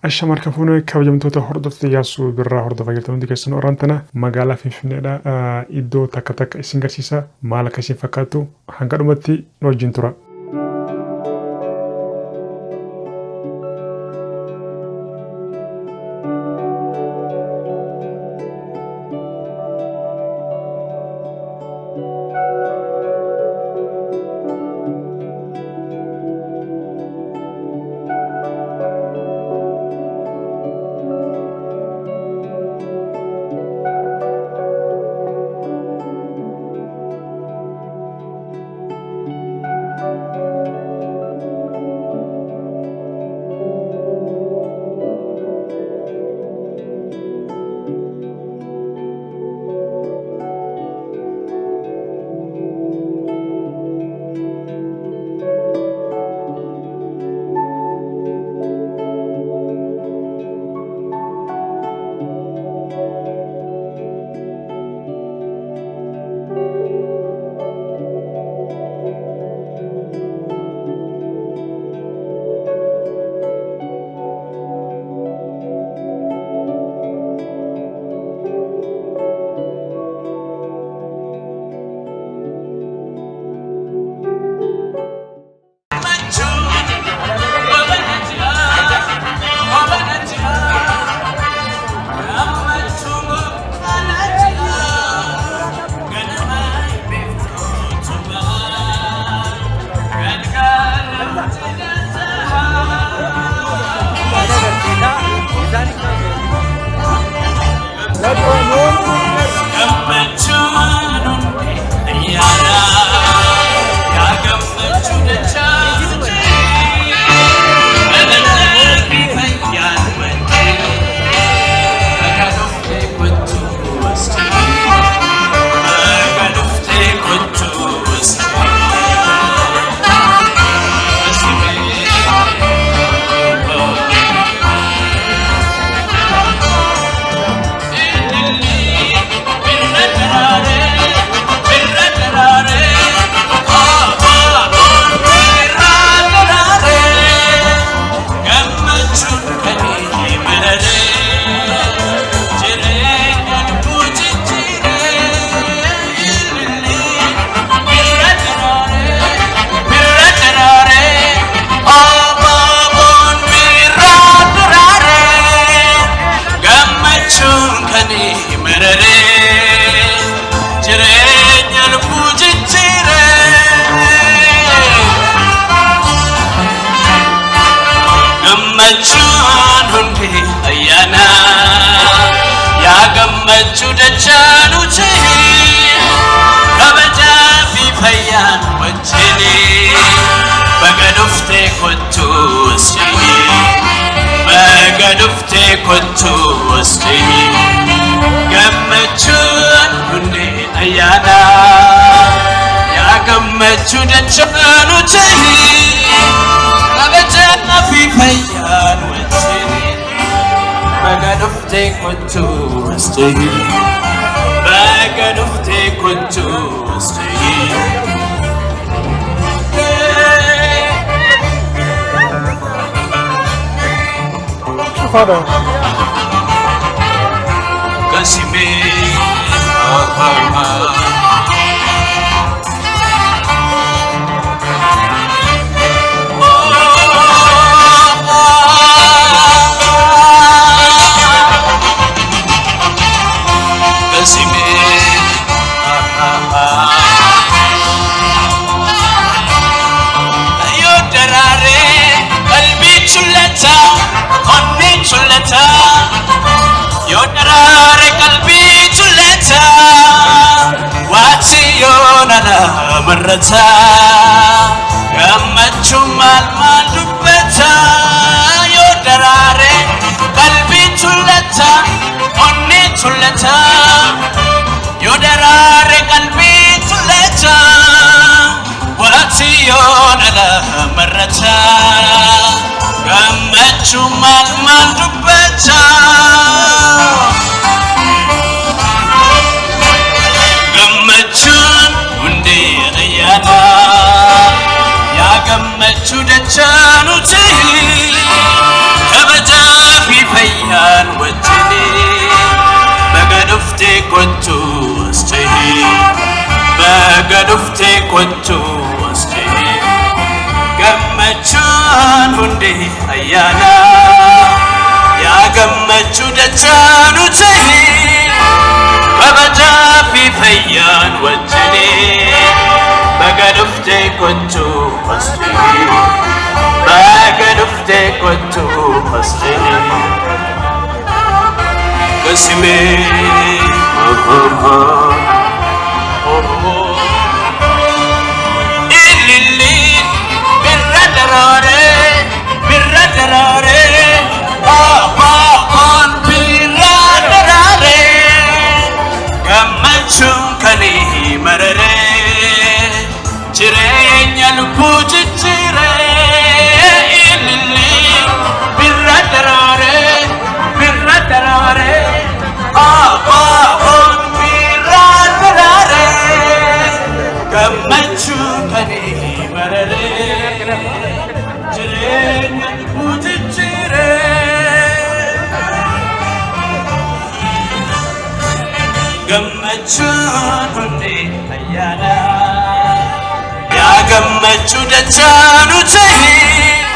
Ashamarka fuunee kabajamtoota hordoftoota Iyyaasuu Birraa hordofaa jirtan hundi keessan oraantana magaalaa Finfinneedha. Iddoo takka takka isin garsiisa maal akka isin fakkaatu hanga dhumatti nu wajjin tura. كنتوسي بقدفتي كنتوسي قمتشون كني أيانا يا قمتشون دجانو تهي أبجانا في فيان وجهي بقدفتي كنتوسي بقدفتي كنتوسي Father. Kasime, Yodarare kalbi chuleta wati yonana marata gamachu mal dubeta yodarare kalbi chuleta onni chuleta yodarare kalbi chuleta wati yonana marata gamachu mal dubeta قمتشو دجانو تهي أبدا في فيان وجهي بقدفتي كنتو استهي بقدفتي كنتو استهي قمتشو هندي أيانا يا قمتشو دجانو تهي أبدا في فيان وجهي بقدفتي كنتو مصري بقدفتي كنتو مصري قسمي اللي بالردراري بالردراري بالردراري قمتشو كني مرري Jirenya lupuji jire ilili birradarare on birradarare gamachu kani marare jirenya lupuji jire gamachu hundi ayana قمتشو دجانو تهي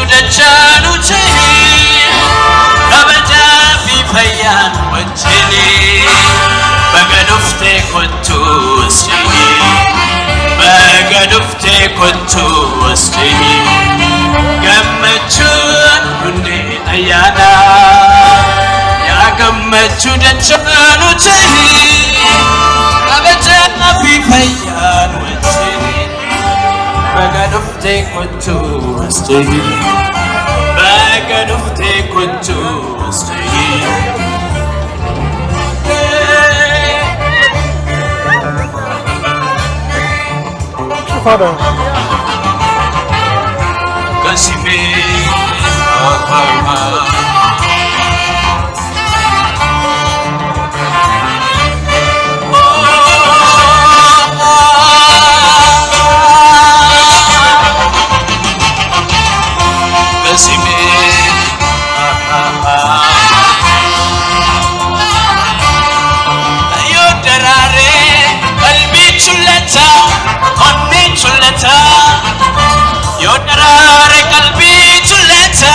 Dachanu Chahi Kabata Fi Fayan Wajhini kottu aslihi baga dhufte kottu aslihi gammachuun hundi ayyaana yaa gammachuu dachaanu tahi kabajaa fi fayyaan wajjini baga dhufte kottu aslihi baga dhufte kottu aslihi Father. Kasime Yodarare kalbi chuleta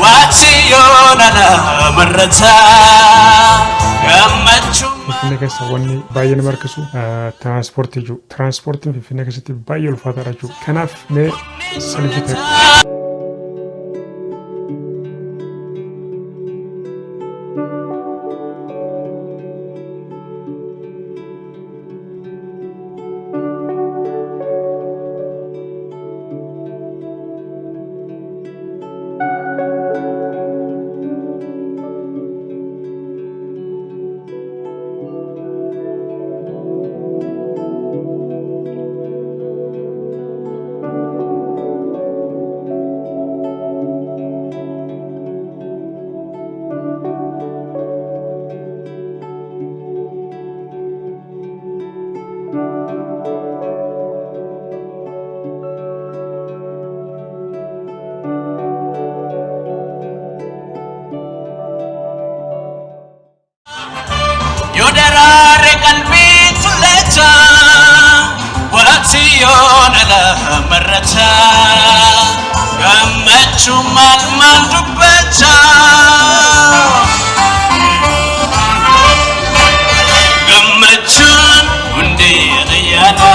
wati yonana marata gammachu Finfinnee keessa wanni baay'ee nama harkisu tiraanspoortii jiru. Tiraanspoortiin Finfinnee keessatti baay'ee ulfaataadha jiru. Kanaaf mee salphii ta'e. Yodarare kalbi chuleta wati yonana marata gammachu mal dubbata gammachun hundi ayyaana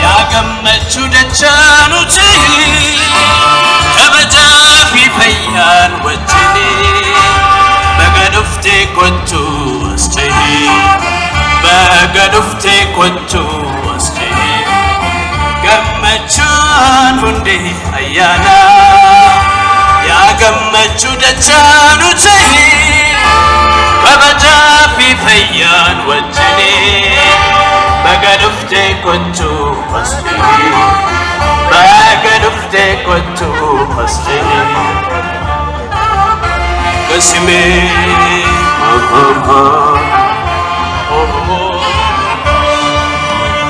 yaa gammachuu dachaanu tahi kabajaa fi fayyaan wajjini baga dhufte kottu aslihi baga dhufte kottu aslihi gammachuun hundi ayyaana yaa gammachuu dachaanu tahi kabajaa fi fayyaan wajjini baga dhufte kottu aslihi baga dhufte kottu aslihi Kasime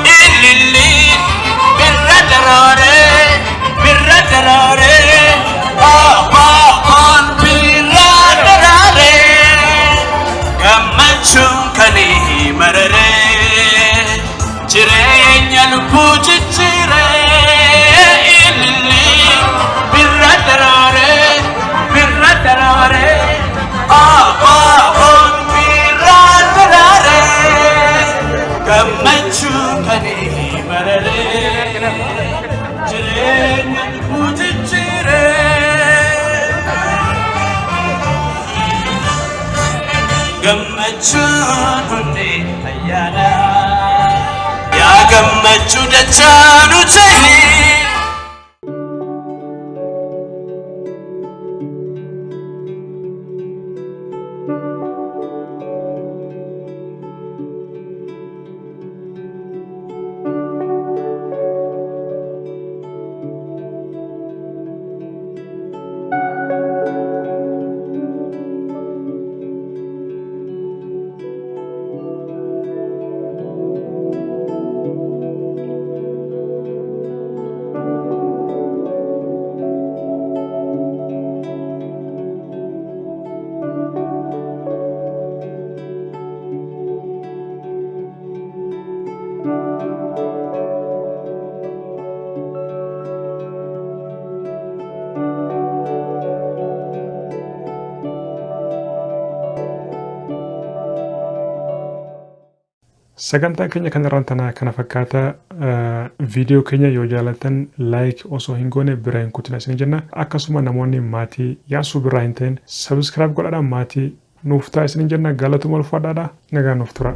Ilili birra darare on birra darare gammachuun kani marare jireenya lubbuu jijjiire ilili birra darare on birra darare gammachuun kani marare jireenya lubbuu jijjiire gammachuun hundi ayyaana yaa gammachuu dachaanu tahi Sagantaa keenya kanarraan tanaa kana fakkaata viidiyoo keenya yoo jaalatan like osoo hin goone bira hin kutina isin jenna. Akkasuma namoonni maatii Yaasuu Birraa hin ta'in subscribe godhadhaan maatii nuuf ta'a isin jenna. Galatuma ulfaadhaadha. Nagaan nuuf tura.